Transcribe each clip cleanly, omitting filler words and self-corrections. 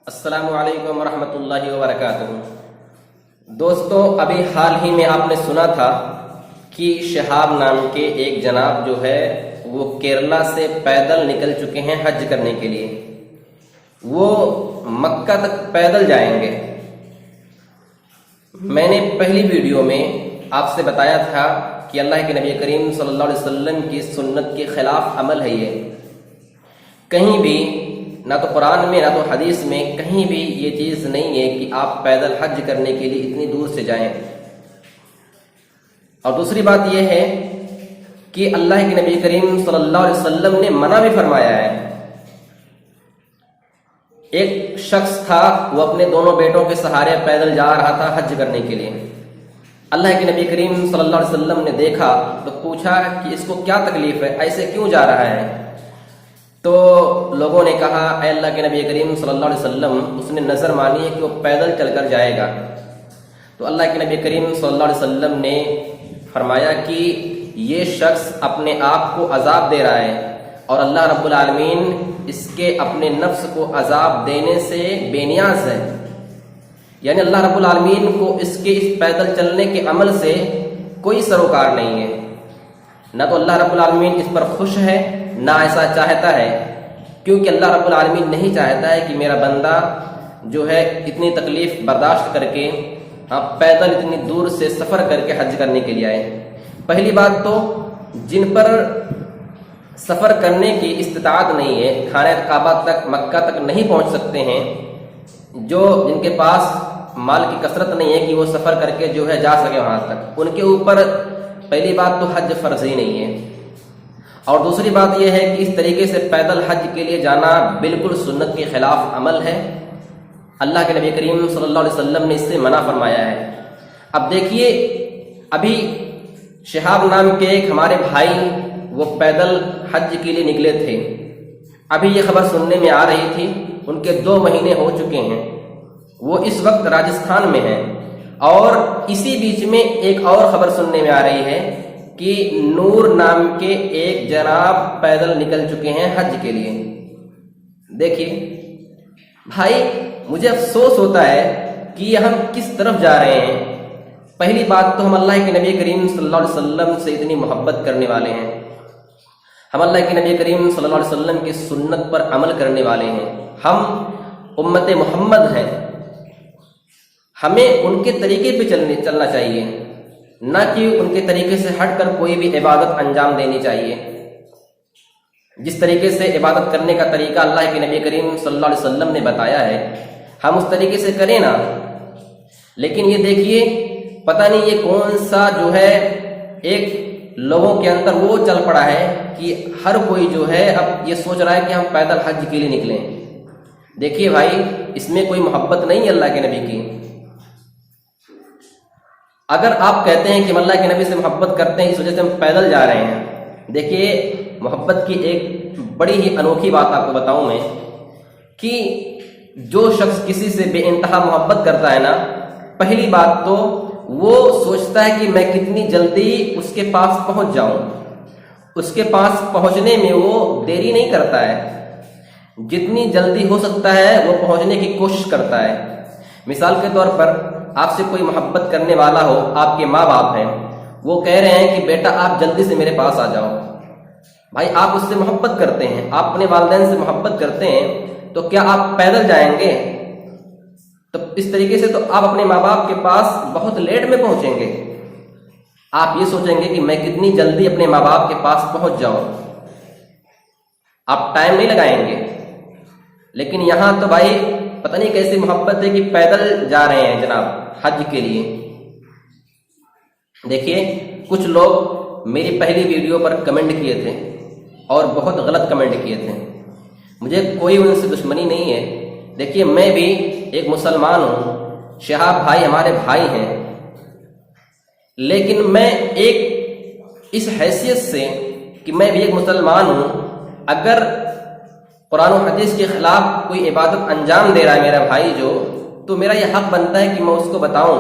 السلام علیکم ورحمۃ اللہ وبرکاتہ۔ دوستوں، ابھی حال ہی میں آپ نے سنا تھا کہ شہاب نام کے ایک جناب جو ہے وہ کیرلا سے پیدل نکل چکے ہیں حج کرنے کے لیے۔ وہ مکہ تک پیدل جائیں گے۔ میں نے پہلی ویڈیو میں آپ سے بتایا تھا کہ اللہ کے نبی کریم صلی اللہ علیہ وسلم کی سنت کے خلاف عمل ہے یہ۔ کہیں بھی نہ تو قرآن میں نہ تو حدیث میں کہیں بھی یہ چیز نہیں ہے کہ آپ پیدل حج کرنے کے لیے اتنی دور سے جائیں۔ اور دوسری بات یہ ہے کہ اللہ کے نبی کریم صلی اللہ علیہ وسلم نے منع بھی فرمایا ہے۔ ایک شخص تھا، وہ اپنے دونوں بیٹوں کے سہارے پیدل جا رہا تھا حج کرنے کے لیے۔ اللہ کے نبی کریم صلی اللہ علیہ وسلم نے دیکھا تو پوچھا کہ اس کو کیا تکلیف ہے، ایسے کیوں جا رہا ہے؟ تو لوگوں نے کہا اے اللہ کے نبی کریم صلی اللہ علیہ وسلم، اس نے نظر مانی ہے کہ وہ پیدل چل کر جائے گا۔ تو اللہ کے نبی کریم صلی اللہ علیہ وسلم نے فرمایا کہ یہ شخص اپنے آپ کو عذاب دے رہا ہے اور اللہ رب العالمین اس کے اپنے نفس کو عذاب دینے سے بے نیاز ہے۔ یعنی اللہ رب العالمین کو اس کے اس پیدل چلنے کے عمل سے کوئی سروکار نہیں ہے۔ نہ تو اللہ رب العالمین اس پر خوش ہے، نہ ایسا چاہتا ہے، کیونکہ اللہ رب العالمین نہیں چاہتا ہے کہ میرا بندہ جو ہے اتنی تکلیف برداشت کر کے پیدل اتنی دور سے سفر کر کے حج کرنے کے لیے آئے۔ پہلی بات تو جن پر سفر کرنے کی استطاعت نہیں ہے، خانہ کعبہ تک مکہ تک نہیں پہنچ سکتے ہیں، جن کے پاس مال کی کثرت نہیں ہے کہ وہ سفر کر کے جو ہے جا سکے وہاں تک، ان کے اوپر پہلی بات تو حج فرض ہی نہیں ہے۔ اور دوسری بات یہ ہے کہ اس طریقے سے پیدل حج کے لیے جانا بالکل سنت کے خلاف عمل ہے۔ اللہ کے نبی کریم صلی اللہ علیہ وسلم نے اس سے منع فرمایا ہے۔ اب دیکھیے، ابھی شہاب نام کے ایک ہمارے بھائی وہ پیدل حج کے لیے نکلے تھے۔ ابھی یہ خبر سننے میں آ رہی تھی، ان کے 2 مہینے ہو چکے ہیں، وہ اس وقت راجستھان میں ہیں۔ اور اسی بیچ میں ایک اور خبر سننے میں آ رہی ہے کہ نور نام کے ایک جناب پیدل نکل چکے ہیں حج کے لیے۔ دیکھیے بھائی، مجھے افسوس ہوتا ہے کہ ہم کس طرف جا رہے ہیں۔ پہلی بات تو ہم اللہ کے نبی کریم صلی اللہ علیہ وسلم سے اتنی محبت کرنے والے ہیں، ہم اللہ کے نبی کریم صلی اللہ علیہ وسلم کی سنت پر عمل کرنے والے ہیں، ہم امت محمد ہیں، ہمیں ان کے طریقے پہ چلنا چاہیے، نہ کہ ان کے طریقے سے ہٹ کر کوئی بھی عبادت انجام دینی چاہیے۔ جس طریقے سے عبادت کرنے کا طریقہ اللہ کے نبی کریم صلی اللہ علیہ وسلم نے بتایا ہے، ہم اس طریقے سے کریں نا۔ لیکن یہ دیکھیے، پتہ نہیں یہ کون سا جو ہے ایک لوگوں کے اندر وہ چل پڑا ہے کہ ہر کوئی جو ہے اب یہ سوچ رہا ہے کہ ہم پیدل حج کے لیے نکلیں۔ دیکھیے بھائی، اس میں کوئی محبت نہیں ہے اللہ کے نبی کی۔ اگر آپ کہتے ہیں کہ ہم اللہ کے نبی سے محبت کرتے ہیں اس وجہ سے ہم پیدل جا رہے ہیں، دیکھیے محبت کی ایک بڑی ہی انوکھی بات آپ کو بتاؤں میں کہ جو شخص کسی سے بے انتہا محبت کرتا ہے نا، پہلی بات تو وہ سوچتا ہے کہ میں کتنی جلدی اس کے پاس پہنچ جاؤں، اس کے پاس پہنچنے میں وہ دیری نہیں کرتا ہے، جتنی جلدی ہو سکتا ہے وہ پہنچنے کی کوشش کرتا ہے۔ مثال کے طور پر آپ سے کوئی محبت کرنے والا ہو، آپ کے ماں باپ ہیں، وہ کہہ رہے ہیں کہ بیٹا آپ جلدی سے میرے پاس آ جاؤ۔ بھائی، آپ اس سے محبت کرتے ہیں، آپ اپنے والدین سے محبت کرتے ہیں، تو کیا آپ پیدل جائیں گے؟ تو اس طریقے سے تو آپ اپنے ماں باپ کے پاس بہت لیٹ میں پہنچیں گے۔ آپ یہ سوچیں گے کہ میں کتنی جلدی اپنے ماں باپ کے پاس پہنچ جاؤں، آپ ٹائم نہیں لگائیں گے۔ لیکن یہاں تو بھائی پتہ نہیں کیسی محبت ہے کہ پیدل جا رہے ہیں جناب حج کے لیے۔ دیکھیے، کچھ لوگ میری پہلی ویڈیو پر کمنٹ کیے تھے اور بہت غلط کمنٹ کیے تھے، مجھے کوئی ان سے دشمنی نہیں ہے۔ دیکھیے، میں بھی ایک مسلمان ہوں، شہاب بھائی ہمارے بھائی ہیں، لیکن میں ایک اس حیثیت سے کہ میں بھی ایک مسلمان ہوں، اگر قرآن و حدیث کے خلاف کوئی عبادت انجام دے رہا ہے میرا بھائی تو میرا یہ حق بنتا ہے کہ میں اس کو بتاؤں۔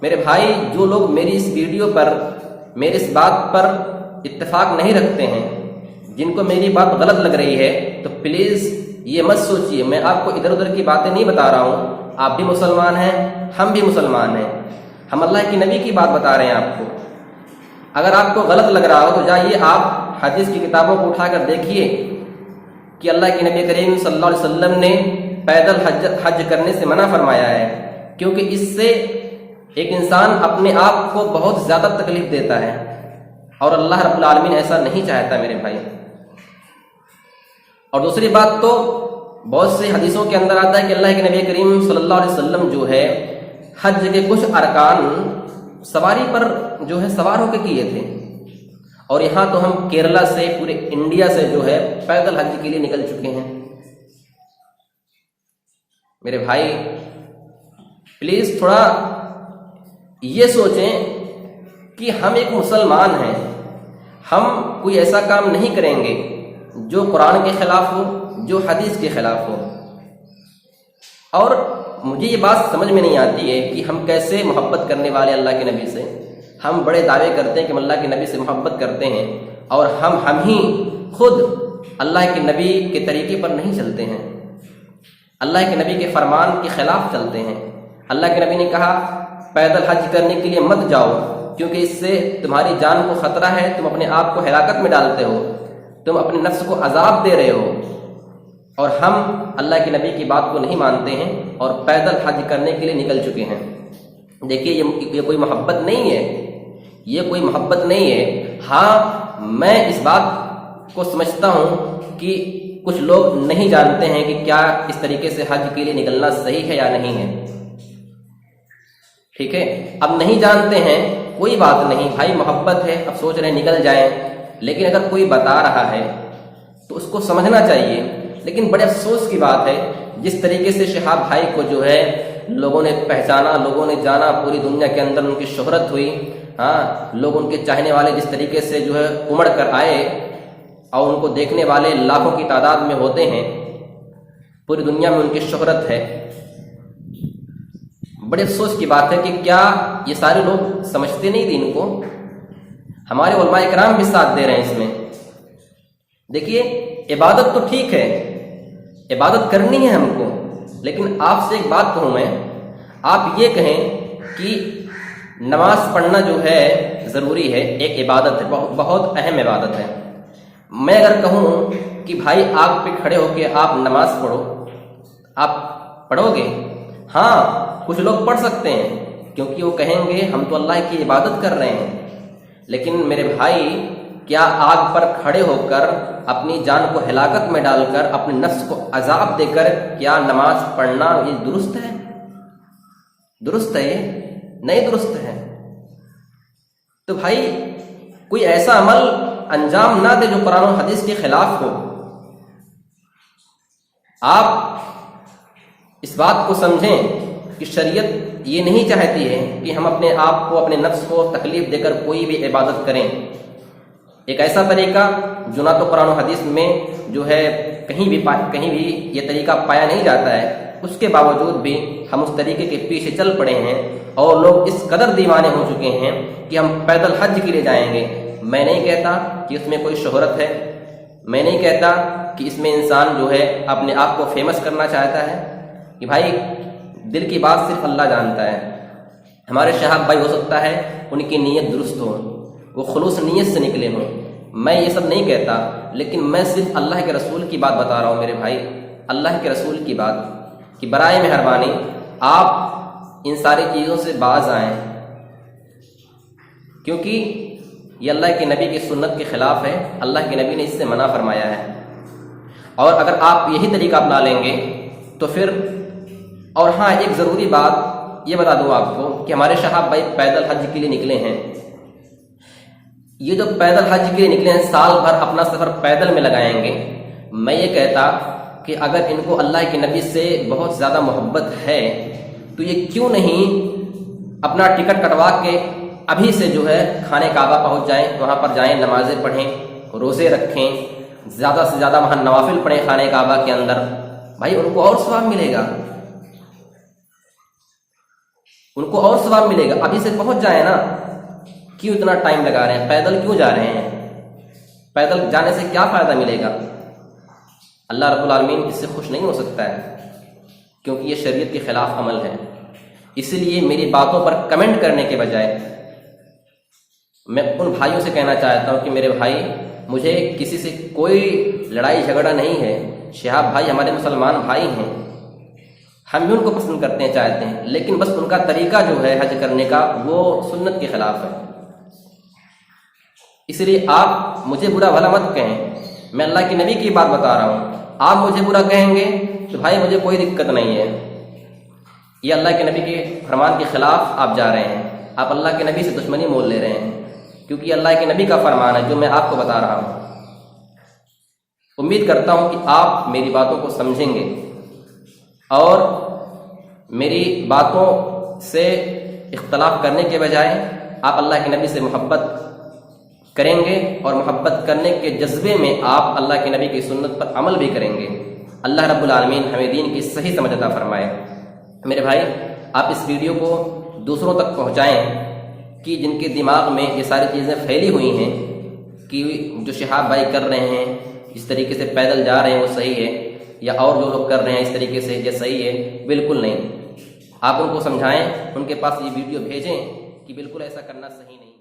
میرے بھائی، جو لوگ میری اس ویڈیو پر میری اس بات پر اتفاق نہیں رکھتے ہیں، جن کو میری بات غلط لگ رہی ہے، تو پلیز یہ مت سوچیے، میں آپ کو ادھر ادھر کی باتیں نہیں بتا رہا ہوں، آپ بھی مسلمان ہیں، ہم بھی مسلمان ہیں، ہم اللہ کے نبی کی بات بتا رہے ہیں آپ کو۔ اگر آپ کو غلط لگ رہا ہو تو جائیے آپ حدیث کی کتابوں کو اٹھا کر دیکھیے کہ اللہ کے نبی کریم صلی اللہ علیہ وسلم نے پیدل حج کرنے سے منع فرمایا ہے، کیونکہ اس سے ایک انسان اپنے آپ کو بہت زیادہ تکلیف دیتا ہے، اور اللہ رب العالمین ایسا نہیں چاہتا میرے بھائی۔ اور دوسری بات تو بہت سے حدیثوں کے اندر آتا ہے کہ اللہ کے نبی کریم صلی اللہ علیہ وسلم جو ہے حج کے کچھ ارکان سواری پر جو ہے سوار ہو کے کیے تھے، اور یہاں تو ہم کیرلا سے پورے انڈیا سے جو ہے پیدل حج کے لیے نکل چکے ہیں۔ میرے بھائی پلیز تھوڑا یہ سوچیں کہ ہم ایک مسلمان ہیں، ہم کوئی ایسا کام نہیں کریں گے جو قرآن کے خلاف ہو، جو حدیث کے خلاف ہو۔ اور مجھے یہ بات سمجھ میں نہیں آتی ہے کہ ہم کیسے محبت کرنے والے اللہ کے نبی سے، ہم بڑے دعوے کرتے ہیں کہ ہم اللہ کے نبی سے محبت کرتے ہیں، اور ہم ہی خود اللہ کے نبی کے طریقے پر نہیں چلتے ہیں، اللہ کے نبی کے فرمان کے خلاف چلتے ہیں۔ اللہ کے نبی نے کہا پیدل حج کرنے کے لیے مت جاؤ، کیونکہ اس سے تمہاری جان کو خطرہ ہے، تم اپنے آپ کو ہلاکت میں ڈالتے ہو، تم اپنے نفس کو عذاب دے رہے ہو۔ اور ہم اللہ کے نبی کی بات کو نہیں مانتے ہیں اور پیدل حج کرنے کے لیے نکل چکے ہیں۔ دیکھیے یہ کوئی محبت نہیں ہے، یہ کوئی محبت نہیں ہے۔ ہاں میں اس بات کو سمجھتا ہوں کہ کچھ لوگ نہیں جانتے ہیں کہ کیا اس طریقے سے حج کے لیے نکلنا صحیح ہے یا نہیں ہے، ٹھیک ہے۔ اب نہیں جانتے ہیں کوئی بات نہیں بھائی، محبت ہے، اب سوچ رہے ہیں نکل جائیں، لیکن اگر کوئی بتا رہا ہے تو اس کو سمجھنا چاہیے۔ لیکن بڑے افسوس کی بات ہے جس طریقے سے شہاب بھائی کو جو ہے لوگوں نے پہچانا، لوگوں نے جانا، پوری دنیا کے اندر ان کی شہرت ہوئی، ہاں لوگ ان کے چاہنے والے جس طریقے سے جو ہے امڑ کر آئے، اور ان کو دیکھنے والے لاکھوں کی تعداد میں ہوتے ہیں، پوری دنیا میں ان کی شہرت ہے۔ بڑے افسوس کی بات ہے کہ کیا یہ سارے لوگ سمجھتے نہیں دین کو؟ ہمارے علماء کرام بھی ساتھ دے رہے ہیں اس میں۔ دیکھیے عبادت تو ٹھیک ہے، عبادت کرنی ہے ہم کو، لیکن آپ سے ایک بات کہوں میں، آپ یہ کہیں کہ نماز پڑھنا جو ہے ضروری ہے، ایک عبادت ہے، بہت اہم عبادت ہے۔ میں اگر کہوں کہ بھائی آگ پہ کھڑے ہو کے آپ نماز پڑھو، آپ پڑھو گے؟ ہاں کچھ لوگ پڑھ سکتے ہیں، کیونکہ وہ کہیں گے ہم تو اللہ کی عبادت کر رہے ہیں۔ لیکن میرے بھائی کیا آگ پر کھڑے ہو کر اپنی جان کو ہلاکت میں ڈال کر اپنے نفس کو عذاب دے کر کیا نماز پڑھنا یہ درست ہے؟ درست ہے؟ یہ نہیں درست ہے۔ تو بھائی کوئی ایسا عمل انجام نہ دے جو قرآن و حدیث کے خلاف ہو۔ آپ اس بات کو سمجھیں کہ شریعت یہ نہیں چاہتی ہے کہ ہم اپنے آپ کو، اپنے نفس کو تکلیف دے کر کوئی بھی عبادت کریں۔ ایک ایسا طریقہ جو نہ تو قرآن و حدیث میں جو ہے کہیں بھی یہ طریقہ پایا نہیں جاتا ہے، اس کے باوجود بھی ہم اس طریقے کے پیچھے چل پڑے ہیں، اور لوگ اس قدر دیوانے ہو چکے ہیں کہ ہم پیدل حج کے لیے جائیں گے۔ میں نہیں کہتا کہ اس میں کوئی شہرت ہے، میں نہیں کہتا کہ اس میں انسان جو ہے اپنے آپ کو فیمس کرنا چاہتا ہے، کہ بھائی دل کی بات صرف اللہ جانتا ہے۔ ہمارے شہاب بھائی ہو سکتا ہے ان کی نیت درست ہو، وہ خلوص نیت سے نکلے ہوں، میں یہ سب نہیں کہتا، لیکن میں صرف اللہ کے رسول کی بات بتا رہا ہوں میرے بھائی، اللہ کے رسول کی بات، کہ برائے مہربانی آپ ان ساری چیزوں سے باز آئیں، کیونکہ یہ اللہ کے نبی کی سنت کے خلاف ہے، اللہ کے نبی نے اس سے منع فرمایا ہے۔ اور اگر آپ یہی طریقہ اپنا لیں گے تو پھر، اور ہاں ایک ضروری بات یہ بتا دوں آپ کو کہ ہمارے شہاب بھائی پیدل حج کے لیے نکلے ہیں، یہ جو پیدل حج کے لیے نکلے ہیں سال بھر اپنا سفر پیدل میں لگائیں گے۔ میں یہ کہتا کہ اگر ان کو اللہ کے نبی سے بہت زیادہ محبت ہے تو یہ کیوں نہیں اپنا ٹکٹ کٹوا کے ابھی سے جو ہے خانہ کعبہ پہنچ جائیں، وہاں پر جائیں، نمازیں پڑھیں، روزے رکھیں، زیادہ سے زیادہ وہاں نوافل پڑھیں خانہ کعبہ کے اندر، بھائی ان کو اور ثواب ملے گا، ان کو اور ثواب ملے گا۔ ابھی سے پہنچ جائیں نا، کیوں اتنا ٹائم لگا رہے ہیں؟ پیدل کیوں جا رہے ہیں؟ پیدل جانے سے کیا فائدہ ملے گا؟ اللہ رب العالمین اس سے خوش نہیں ہو سکتا ہے، کیونکہ یہ شریعت کے خلاف عمل ہے۔ اسی لیے میری باتوں پر کمنٹ کرنے کے بجائے میں ان بھائیوں سے کہنا چاہتا ہوں کہ میرے بھائی، مجھے کسی سے کوئی لڑائی جھگڑا نہیں ہے، شہاب بھائی ہمارے مسلمان بھائی ہیں، ہم بھی ان کو پسند کرتے ہیں، چاہتے ہیں، لیکن بس ان کا طریقہ جو ہے حج کرنے کا وہ سنت کے خلاف ہے۔ اس لیے آپ مجھے برا بھلا مت کہیں، میں اللہ کے نبی کی بات بتا رہا ہوں۔ آپ مجھے برا کہیں گے تو بھائی مجھے کوئی دقت نہیں ہے، یہ اللہ کے نبی کے فرمان کے خلاف آپ جا رہے ہیں، آپ اللہ کے نبی سے دشمنی مول لے رہے ہیں، کیونکہ یہ اللہ کے نبی کا فرمان ہے جو میں آپ کو بتا رہا ہوں۔ امید کرتا ہوں کہ آپ میری باتوں کو سمجھیں گے اور میری باتوں سے اختلاف کرنے کے بجائے آپ اللہ کے نبی سے محبت کریں گے، اور محبت کرنے کے جذبے میں آپ اللہ کے نبی کی سنت پر عمل بھی کریں گے۔ اللہ رب العالمین ہمیں دین کی صحیح سمجھ عطا فرمائے۔ میرے بھائی، آپ اس ویڈیو کو دوسروں تک پہنچائیں کہ جن کے دماغ میں یہ ساری چیزیں پھیلی ہوئی ہیں کہ جو شہاب بھائی کر رہے ہیں، جس طریقے سے پیدل جا رہے ہیں وہ صحیح ہے، یا اور جو لوگ کر رہے ہیں اس طریقے سے یہ صحیح ہے، بالکل نہیں۔ آپ ان کو سمجھائیں، ان کے پاس یہ ویڈیو بھیجیں کہ بالکل ایسا کرنا صحیح نہیں۔